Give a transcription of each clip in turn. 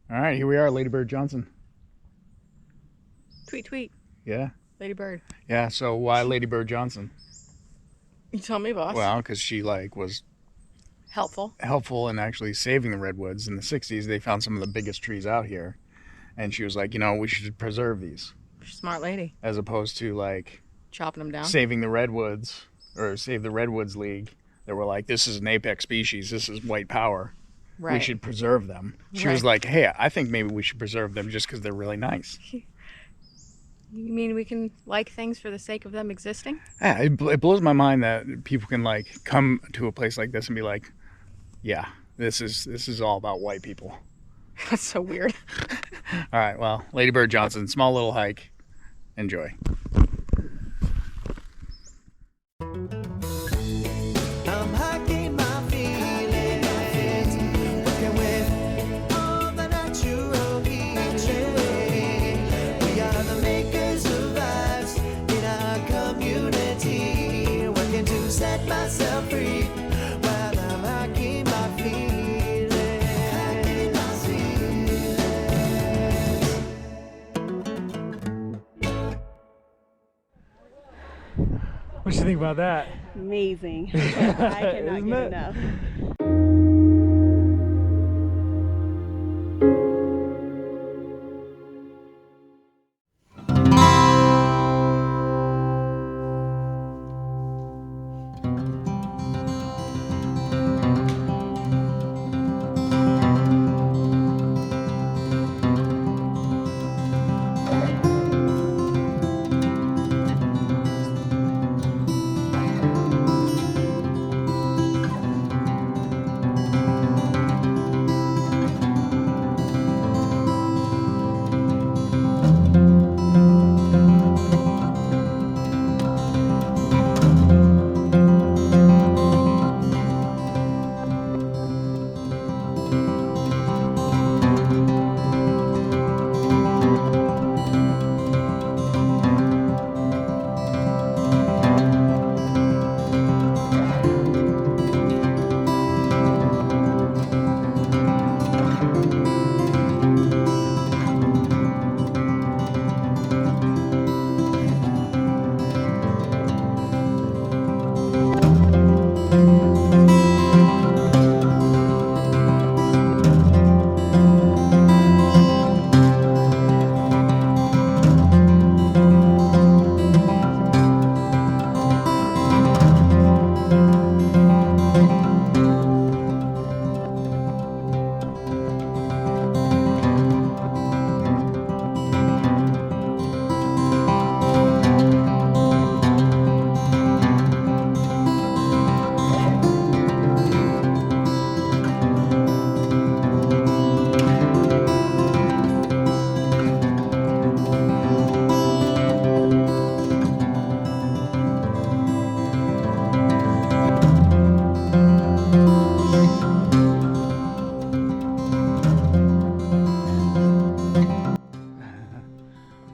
All right, here we are, Lady Bird Johnson. Tweet, tweet. Yeah. Lady Bird. Yeah, so why Lady Bird Johnson? You tell me, boss. Well, because she was helpful in actually saving the redwoods. In the 60s, they found some of the biggest trees out here. And she was like, we should preserve these. Smart lady. As opposed to chopping them down. Saving the redwoods or Save the Redwoods League. They were like, this is an apex species. This is white power. Right. We should preserve them. She was like, hey, I think maybe we should preserve them just because they're really nice. You mean we can like things for the sake of them existing? Yeah, it blows my mind that people can come to a place like this and be like, yeah, this is all about white people. That's so weird. All right, well, Lady Bird Johnson, small little hike. Enjoy. I'm hiking my feelings, working with all the natural healing. We are the makers of lives in our community, working to set myself free while I'm hiking my feelings. Hiking my feelings. What do you think about that? Amazing. I cannot Isn't get it? enough.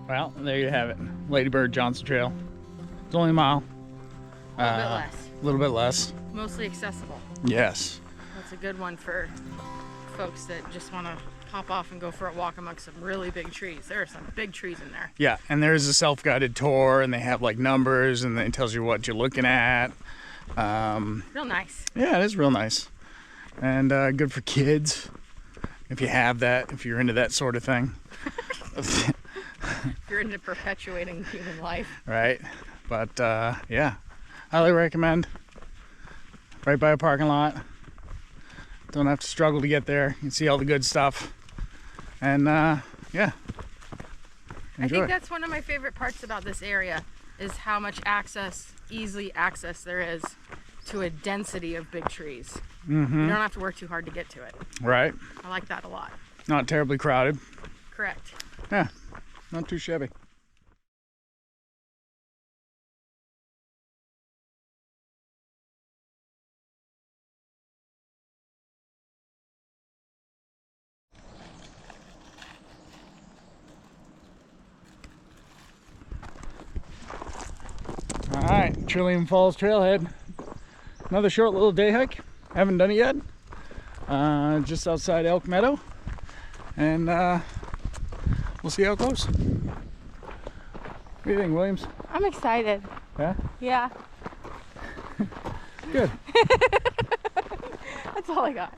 Well, there you have it. Lady Bird Johnson Trail. It's only a mile. A little bit less. A little bit less. Mostly accessible. Yes. That's a good one for folks that just want to pop off and go for a walk amongst some really big trees. There are some big trees in there. Yeah, and there's a self-guided tour, and they have numbers, and it tells you what you're looking at. Real nice. Yeah, it is real nice, and good for kids if you have that. If you're into that sort of thing. If you're into perpetuating human life. Right, but yeah, highly recommend. Right by a parking lot. Don't have to struggle to get there. You can see all the good stuff, and yeah. Enjoy. I think that's one of my favorite parts about this area is how much easy access there is to a density of big trees. Mm-hmm. You don't have to work too hard to get to it. Right. I like that a lot. Not terribly crowded. Correct. Yeah, not too shabby. All right, Trillium Falls Trailhead. Another short little day hike. Haven't done it yet. Just outside Elk Meadow. and we'll see how it goes. What do you think, Williams? I'm excited. Yeah? Yeah, Good. that's all I got.